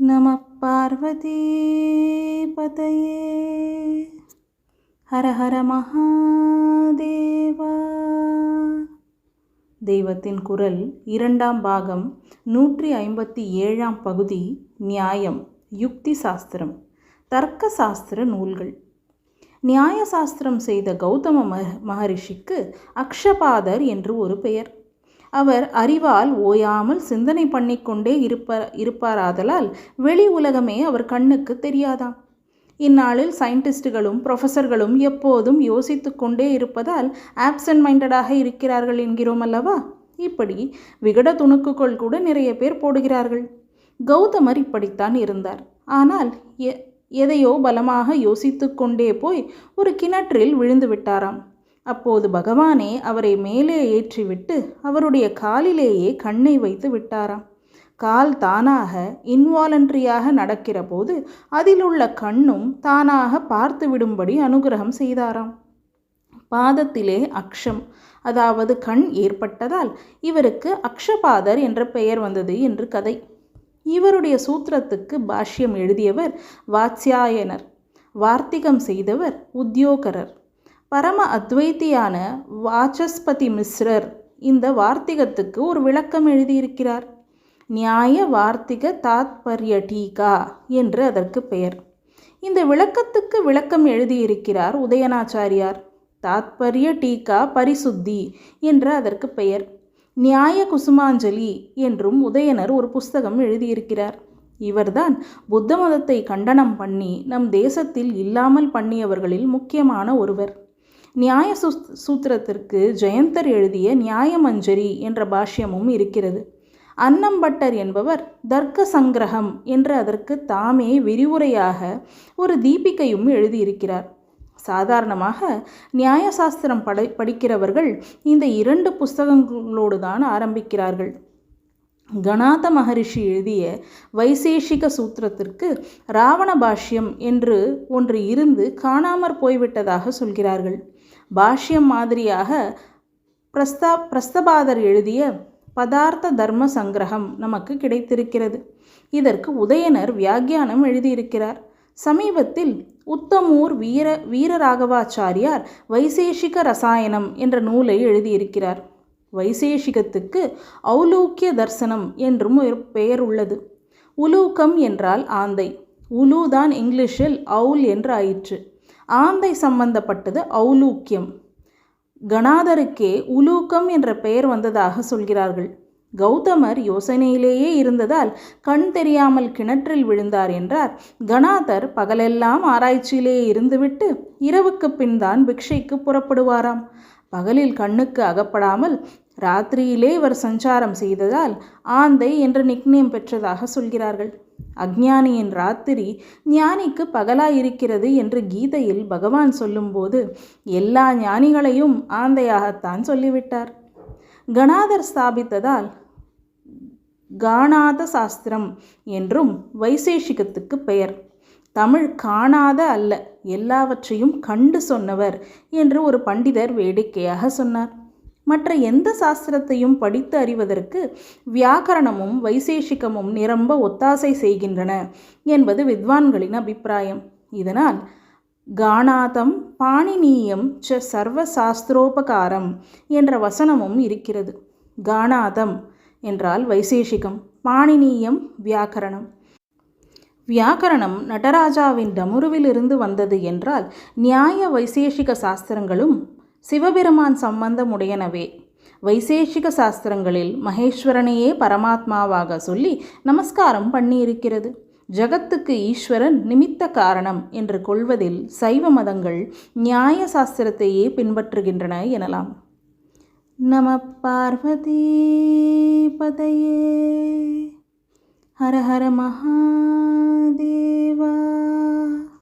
நம பார்வதி பதையே ஹர ஹர மகாதேவா. தெய்வத்தின் குரல் 2ஆம் பாகம் 157ஆம் பகுதி. நியாயம், யுக்தி சாஸ்திரம், தர்க்க சாஸ்திர நூல்கள். நியாய சாஸ்திரம் செய்த கௌதம மகரிஷிக்கு அக்ஷபாதர் என்று ஒரு பெயர். அவர் அறிவால் ஓயாமல் சிந்தனை பண்ணிக்கொண்டே இருப்பாராதலால் வெளி உலகமே அவர் கண்ணுக்கு தெரியாதாம். இந்நாளில் சயின்டிஸ்டுகளும் ப்ரொஃபஸர்களும் எப்போதும் யோசித்து கொண்டே இருப்பதால் ஆப்சன்ட் மைண்டடாக இருக்கிறார்கள் என்கிறோம் அல்லவா. இப்படி விகட துணுக்குகள் கூட நிறைய பேர் போடுகிறார்கள். கௌதமர் இப்படித்தான் இருந்தார். ஆனால் எதையோ பலமாக யோசித்து கொண்டே போய் ஒரு கிணற்றில் விழுந்து விட்டாராம். அப்போது பகவானே அவரை மேலே ஏற்றிவிட்டு அவருடைய காலிலேயே கண்ணை வைத்து விட்டாராம். கால் தானாக இன்வாலன்ட்ரியாக நடக்கிற போது அதிலுள்ள கண்ணும் தானாக பார்த்து விடும்படி அனுகிரகம் செய்தாராம். பாதத்திலே அக்ஷம், அதாவது கண் ஏற்பட்டதால் இவருக்கு அக்ஷபாதர் என்ற பெயர் வந்தது என்று கதை. இவருடைய சூத்திரத்துக்கு பாஷ்யம் எழுதியவர் வாத்ஸ்யாயனர், வார்த்திகம் செய்தவர் உத்யோகரர். பரம அத்வைத்தியான வாசஸ்பதி மிஸ்ரர் இந்த வார்த்திகத்துக்கு ஒரு விளக்கம் எழுதியிருக்கிறார். நியாய வார்த்திக தாத்பர்ய டீகா என்று அதற்கு பெயர். இந்த விளக்கத்துக்கு விளக்கம் எழுதியிருக்கிறார் உதயநாச்சாரியார். தாத்பர்ய டீகா பரிசுத்தி என்று அதற்கு பெயர். நியாய குசுமாஞ்சலி என்றும் உதயனர் ஒரு புஸ்தகம் எழுதியிருக்கிறார். இவர்தான் புத்த மதத்தை கண்டனம் பண்ணி நம் தேசத்தில் இல்லாமல் பண்ணியவர்களில் முக்கியமான ஒருவர். நியாய சூத்திரத்திற்கு ஜெயந்தர் எழுதிய நியாயமஞ்சரி என்ற பாஷ்யமும் இருக்கிறது. அன்னம்பட்டர் என்பவர் தர்க்க சங்கிரகம் என்று அதற்கு தாமே விரிவுரையாக ஒரு தீபிகையும் எழுதியிருக்கிறார். சாதாரணமாக நியாயசாஸ்திரம் படிக்கிறவர்கள் இந்த 2 புஸ்தகங்களோடு தான் ஆரம்பிக்கிறார்கள். கணாத மகரிஷி எழுதிய வைசேஷிக சூத்திரத்திற்கு ராவண பாஷ்யம் என்று ஒன்று இருந்து காணாமற் போய்விட்டதாக சொல்கிறார்கள். பாஷ்யம் மாதிரியாக பிரஸ்தபாதர் எழுதிய பதார்த்த தர்ம சங்கிரகம் நமக்கு கிடைத்திருக்கிறது. இதற்கு உதயனர் வியாக்கியானம் எழுதியிருக்கிறார். சமீபத்தில் உத்தமூர் வீரராகவாச்சாரியார் வைசேஷிக ரசாயனம் என்ற நூலை எழுதியிருக்கிறார். வைசேஷிகத்துக்கு ஔலூக்கிய தர்சனம் என்றும் ஒரு பெயர் உள்ளது. உலூக்கம் என்றால் ஆந்தை. உலு தான் இங்கிலீஷில் அவுல் என்று ஆயிற்று. ஆந்தை சம்பந்தப்பட்டது ஔலூக்கியம். கணாதருக்கே உலூக்கம் என்ற பெயர் வந்ததாக சொல்கிறார்கள். கௌதமர் யோசனையிலேயே இருந்ததால் கண் தெரியாமல் கிணற்றில் விழுந்தார் என்றார். கணாதர் பகலெல்லாம் ஆராய்ச்சியிலே இருந்துவிட்டு இரவுக்கு பின் தான் பிக்ஷைக்கு புறப்படுவாராம். பகலில் கண்ணுக்கு அகப்படாமல் ராத்திரியிலே இவர் சஞ்சாரம் செய்ததால் ஆந்தை என்ற நிக்நேம் பெற்றதாக சொல்கிறார்கள். அஞ்ஞானியின் ராத்திரி ஞானிக்கு பகலாயிருக்கிறது என்று கீதையில் பகவான் சொல்லும்போது எல்லா ஞானிகளையும் ஆந்தையாகத்தான் சொல்லிவிட்டார். கணாதர் ஸ்தாபித்ததால் காணாத சாஸ்திரம் என்றும் வைசேஷிகத்துக்கு பெயர். தமிழ் காணாத அல்ல, எல்லாவற்றையும் கண்டு சொன்னவர் என்று ஒரு பண்டிதர் வேடிக்கையாக சொன்னார். மற்ற எந்த சாஸ்திரத்தையும் படித்து அறிவதற்கு வியாக்கரணமும் வைசேஷிகமும் நிரம்ப ஒத்தாசை செய்கின்றன என்பது வித்வான்களின் அபிப்பிராயம். இதனால் காணாதம் பாணினீயம் ச சர்வ சாஸ்திரோபகாரம் என்ற வசனமும் இருக்கிறது. காணாதம் என்றால் வைசேஷிகம், பாணினீயம் வியாக்கரணம். வியாக்கரணம் நடராஜாவின் டமுருவிலிருந்து வந்தது என்றால் நியாய வைசேஷிக சாஸ்திரங்களும் சிவபெருமான் சம்பந்தமுடையனவே. வைசேஷிக சாஸ்திரங்களில் மகேஸ்வரனையே பரமாத்மாவாக சொல்லி நமஸ்காரம் பண்ணியிருக்கிறது. ஜகத்துக்கு ஈஸ்வரன் நிமித்த காரணம் என்று கொள்வதில் சைவ மதங்கள் நியாய சாஸ்திரத்தையே பின்பற்றுகின்றன எனலாம். நம பார்வதி பதையே ஹர ஹர மகாதேவா.